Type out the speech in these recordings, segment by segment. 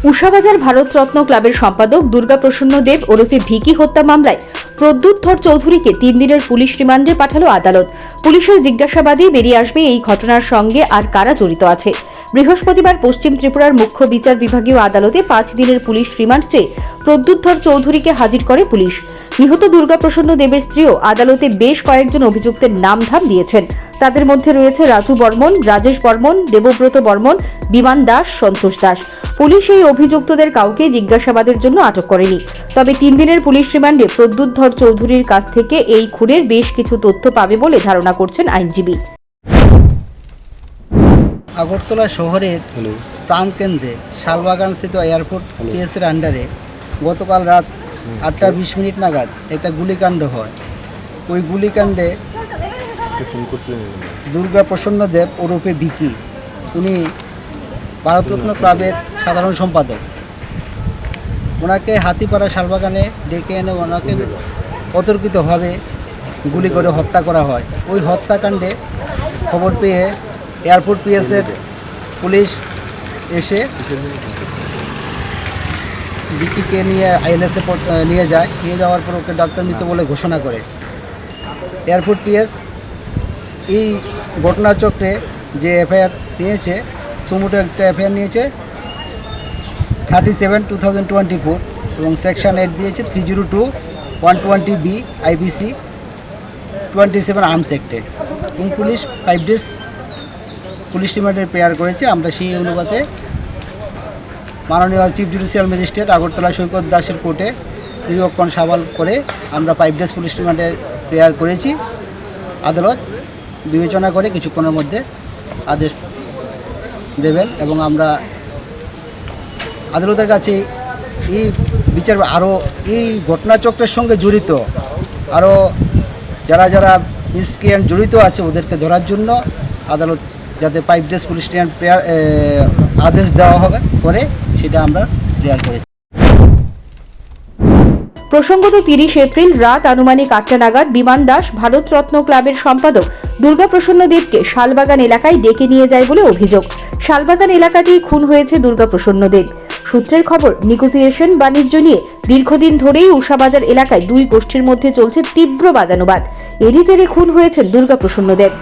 উষাবাজার ভারতরত্ন ক্লাবের সম্পাদক দুর্গাপ্রসন্ন দেব ওরফে ভিকি হত্যা মামলায় প্রদ্যুৎ ধর চৌধুরীকে 3 দিনের পুলিশ রিমান্ডে পাঠালো আদালত। পুলিশের জিজ্ঞাসাবাদেই বেরিয়ে আসবে এই ঘটনার সঙ্গে আর কারা জড়িত আছে। বৃহস্পতিবার পশ্চিম ত্রিপুরার মুখ্য বিচার বিভাগীয় আদালতে 5 দিনের পুলিশ রিমান্ড চেয়ে প্রদ্যুৎ ধর চৌধুরীকে হাজির করে পুলিশ। নিহত দুর্গাপ্রসন্ন দেবের স্ত্রীও আদালতে বেশ কয়েকজন অভিযুক্তের নামধাম দিয়েছেন। তাদের মধ্যে রয়েছে রাজু বর্মন, রাজেশ বর্মন, দেবব্রত বর্মন, বিমান দাস, সন্তোষ দাস। পুলিশ এই অভিযুক্তদের কাউকে জিজ্ঞাসাবাদের জন্য আটক করেনি। তবে 3 দিনের পুলিশ রিমান্ডে প্রদ্যুৎ ধর চৌধুরীর কাছ থেকে এই খুনের বেশ কিছু তথ্য পাবে বলে ধারণা করছেন আইনজীবী। আগরতলা শহরের প্রাণকেন্দ্রে শালবাগানস্থিত এয়ারপোর্ট পিএসের আন্ডারে গতকাল রাত 8:20 নাগাদ একটা গুলিকাণ্ড হয়। ওই গুলিকাণ্ডে দুর্গাপ্রসন্ন দেব ওরফে ভিকি, উনি ভারতরত্ন ক্লাবের সাধারণ সম্পাদক, ওনাকে হাতিপাড়া শালবাগানে ডেকে এনে ওনাকে অতর্কিতভাবে গুলি করে হত্যা করা হয়। ওই হত্যাকাণ্ডে খবর পেয়ে এয়ারপোর্ট পিএসের পুলিশ এসে ভিকিকে নিয়ে আইএলএসে নিয়ে যায়। নিয়ে যাওয়ার পর ওকে ডাক্তার মৃত বলে ঘোষণা করে। এয়ারপোর্ট পিএস এই ঘটনাচক্রে যে এফআইআর নিয়েছে, সুমোটো একটা এফআইআর নিয়েছে 37/2024 এবং সেকশন 8 দিয়েছে 302/120B IPC 27 আর্মস অ্যাক্টে। এবং পুলিশ 5 days পুলিশ রিমান্ডের প্রেয়ার করেছে। আমরা সেই অনুপাতে মাননীয় চিফ জুডিশিয়াল ম্যাজিস্ট্রেট আগরতলা সৈকত দাসের কোর্টে নিরীক্ষণ সওয়াল করে আমরা 5 days পুলিশ রিমান্ডের প্রেয়ার করেছি। আদালত বিবেচনা করে কিছুক্ষণের মধ্যে আদেশ দেবেন এবং আমরা আদালতের কাছে এই বিচার আরও এই ঘটনাচক্রের সঙ্গে জড়িত আরও যারা যারা মিসক্রিয়েন্ট জড়িত আছে ওদেরকে ধরার জন্য আদালত যাতে 5 days পুলিশ রিমান্ড প্রেয়ার আদেশ দেওয়া হবে করে সেটা আমরা প্রেয়ার করেছি। প্রসঙ্গত 30 এপ্রিল রাত আনুমানিক 8টা নাগাদ বিমান দাস ভারতরত্ন ক্লাবের সম্পাদক দুর্গাপ্রসন্ন দেবকে শালবাগান এলাকায় ডেকে নিয়ে যায় বলে অভিযোগ। শালবাগান এলাকাতেই খুন হয়েছে দুর্গাপ্রসন্ন দেব। সূত্রের খবর, নেগোসিয়েশন বাণিজ্য নিয়ে দীর্ঘদিন ধরেই উষাবাজার এলাকায় দুই গোষ্ঠীর মধ্যে চলছে তীব্র বাদানুবাদ। এরই জেরে খুন হয়েছেন দুর্গাপ্রসন্ন দেব।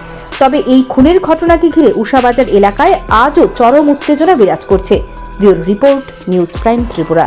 তবে এই খুনের ঘটনাকে ঘিরে উষাবাজার এলাকায় আজও চরম উত্তেজনা বিরাজ করছে। Bureau report, news prime Tripura.